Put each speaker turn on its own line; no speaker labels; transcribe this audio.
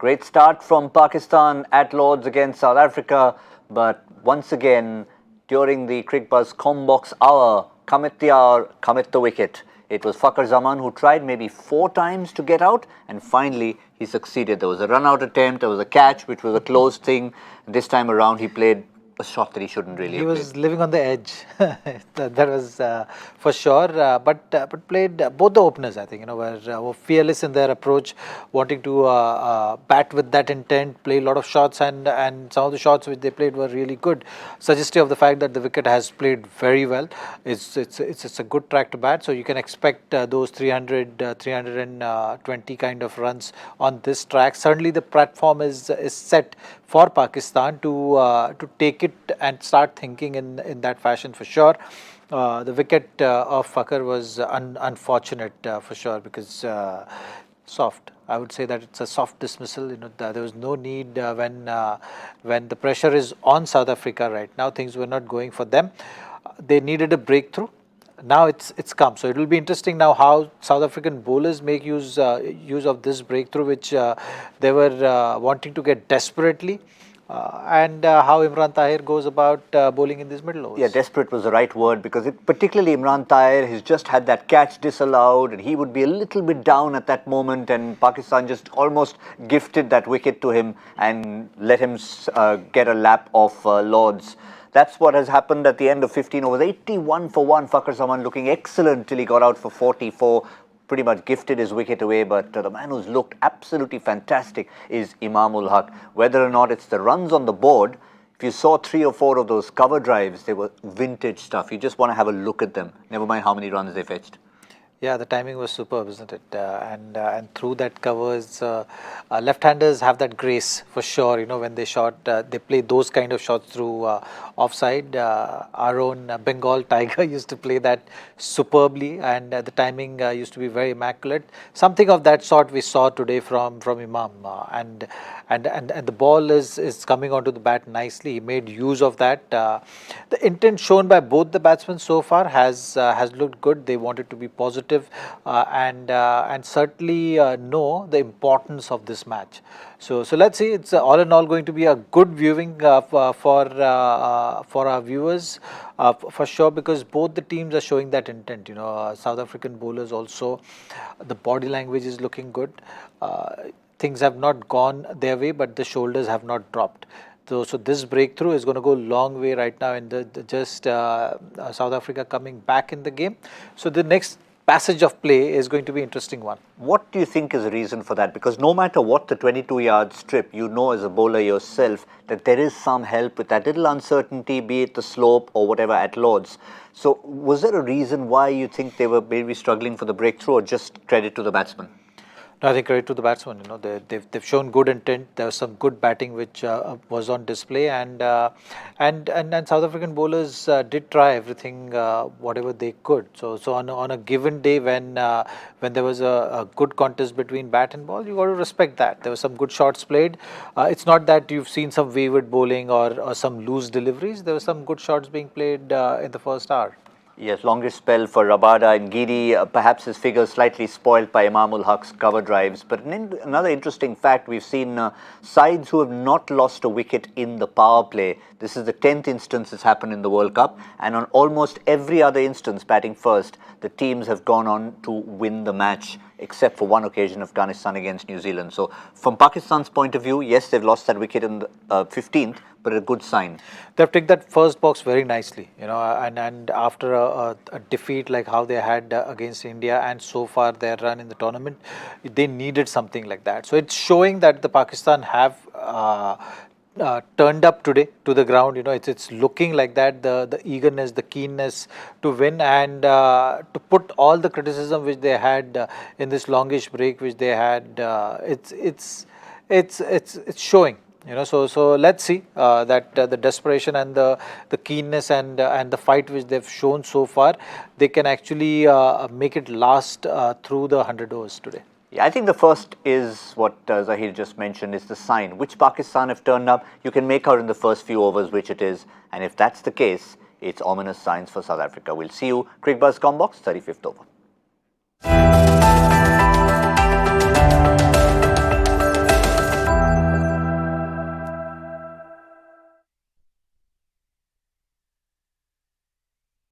Great start from Pakistan at Lords against South Africa, but once again, during the Cricbuzz Comm box hour, commit the hour, commit the wicket. It was Fakhar Zaman who tried maybe 4 times to get out, and finally he succeeded. There was a run-out attempt, there was a catch, which was a close thing. This time around, he played a shot that he shouldn't really have played.
He was living on the edge. that was for sure. But played both the openers, I think, were fearless in their approach, wanting to bat with that intent, play a lot of shots, and some of the shots which they played were really good, suggestive of the fact that the wicket has played very well. It's a good track to bat, so you can expect those 300, 320 kind of runs on this track. Certainly, the platform is set for Pakistan to take it and start thinking in that fashion for sure. The wicket of Fakhar was unfortunate for sure, because soft. I would say that it's a soft dismissal. There was no need when the pressure is on South Africa right now. Things were not going for them. They needed a breakthrough. Now it's come. So it will be interesting now how South African bowlers make use of this breakthrough, which they were wanting to get desperately. And how Imran Tahir goes about bowling in these middle overs.
Yeah, desperate was the right word, because particularly Imran Tahir, he's just had that catch disallowed and he would be a little bit down at that moment, and Pakistan just almost gifted that wicket to him and let him get a lap of Lords. That's what has happened at the end of 15 overs. 81 for 1, Fakhar Zaman looking excellent till he got out for 44. Pretty much gifted his wicket away, but the man who's looked absolutely fantastic is Imamul Haq. Whether or not it's the runs on the board, if you saw 3 or 4 of those cover drives, they were vintage stuff. You just want to have a look at them, never mind how many runs they fetched.
Yeah, the timing was superb, isn't it? And through that covers, left-handers have that grace for sure. When they shot, they play those kind of shots through offside. Our own Bengal Tiger used to play that superbly, and the timing used to be very immaculate. Something of that sort we saw today from Imam, and the ball is coming onto the bat nicely. He made use of that. The intent shown by both the batsmen so far has looked good. They wanted to be positive. And certainly know the importance of this match. So let's see. It's all in all going to be a good viewing for our viewers for sure, because both the teams are showing that intent. South African bowlers also, the body language is looking good. Things have not gone their way, but the shoulders have not dropped. So this breakthrough is going to go a long way right now in South Africa coming back in the game. So the next passage of play is going to be an interesting one.
What do you think is the reason for that? Because no matter what the 22-yard strip, as a bowler yourself that there is some help with that little uncertainty, be it the slope or whatever at Lords. So was there a reason why you think they were maybe struggling for the breakthrough, or just credit to the batsman?
No, I think credit to the batsman. They've shown good intent. There was some good batting which was on display, and South African bowlers did try everything whatever they could. So on a given day when there was a good contest between bat and ball, you got to respect that. There were some good shots played. It's not that you've seen some wayward bowling or some loose deliveries. There were some good shots being played in the first hour.
Yes, longest spell for Rabada and Giri. Perhaps his figures slightly spoiled by Imamul Haq's cover drives. But another interesting fact, we've seen sides who have not lost a wicket in the power play. This is the 10th instance it's happened in the World Cup. And on almost every other instance, batting first, the teams have gone on to win the match, except for one occasion, Afghanistan against New Zealand. So from Pakistan's point of view, yes, they've lost that wicket in the 15th, but a good sign.
They've taken that first box very nicely, and after a defeat like how they had against India, and so far their run in the tournament, they needed something like that. So it's showing that the Pakistan have turned up today to the ground. It's looking like that, the eagerness, the keenness to win, and to put all the criticism which they had in this longish break which they had, it's showing. So let's see that the desperation and the keenness and the fight which they've shown so far, they can actually make it last through the 100 overs today.
Yeah, I think the first is what Zaheer just mentioned, is the sign. Which Pakistan have turned up, you can make out in the first few overs which it is. And if that's the case, it's ominous signs for South Africa. We'll see you, Cricbuzz Comm box, 35th over.